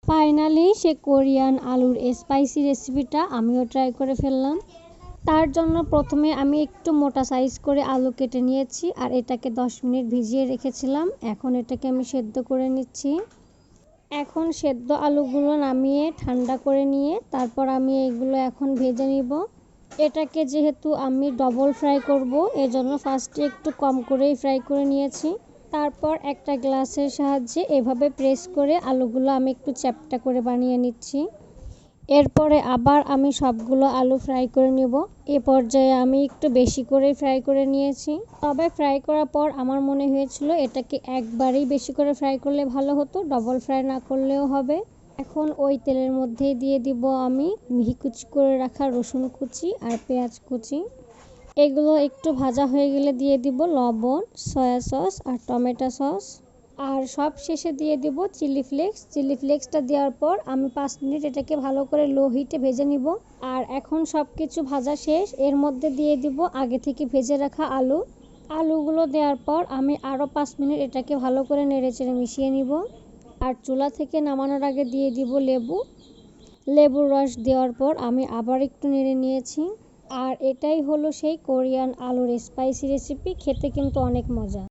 Finally সে Korean আলুর spicy রেসিপিটা আমিও ট্রাই করে ফেললাম। তার জন্য প্রথমে আমি একটু মোটা সাইজ করে আলু কেটে নিয়েছি আর এটাকে 10 মিনিট ভিজিয়ে রেখেছিলাম। এখন এটাকে আমি সেদ্ধ করে নিচ্ছি। এখন সেদ্ধ আলুগুলো নামিয়ে ঠান্ডা করে নিয়ে তারপর আমি এগুলো এখন ভেজে নিব। এটাকে যেহেতু আমি ডবল ফ্রাই করব, এজন্য ফার্স্টে একটু কম করেই ফ্রাই করে নিয়েছি। তারপর একটা গ্লাসের সাহায্যে এভাবে প্রেস করে আলুগুলো আমি একটু চ্যাপ্টা করে বানিয়ে নিচ্ছি। এরপরে আবার আমি সবগুলো আলু ফ্রাই করে নেব। এ পর্যায়ে আমি একটু বেশি করে ফ্রাই করে নিয়েছি। তবে ফ্রাই করার পর আমার মনে হয়েছিল এটাকে একবারেই বেশি করে ফ্রাই করলে ভালো হতো, ডবল ফ্রাই না করলেও হবে। এখন ওই তেলের মধ্যেই দিয়ে দিব আমি মিহি কুচি করে রাখা রসুন কুচি আর পেঁয়াজ কুচি। এগুলো একটু ভাজা হয়ে গেলে দিয়ে দিব লবণ, সয়া সস আর টমেটো সস। আর সব শেষে দিয়ে দিব চিলি ফ্লেক্স। চিলি ফ্লেক্সটা দেওয়ার পর আমি 5 মিনিট এটাকে ভালো করে লো হিটে ভেজে নিব। আর এখন সব কিছু ভাজা শেষ, এর মধ্যে দিয়ে দিব আগে থেকে ভেজে রাখা আলু। আলুগুলো দেওয়ার পর আমি আরও 5 মিনিট এটাকে ভালো করে নেড়েচেড়ে মিশিয়ে নিব। আর চুলা থেকে নামানোর আগে দিয়ে দিব লেবুর রস দেওয়ার পর আমি আবার একটু নেড়ে নিয়েছি। আর এটাই হলো সেই কোরিয়ান আলুর স্পাইসি রেসিপি। খেতে কিন্তু অনেক মজা।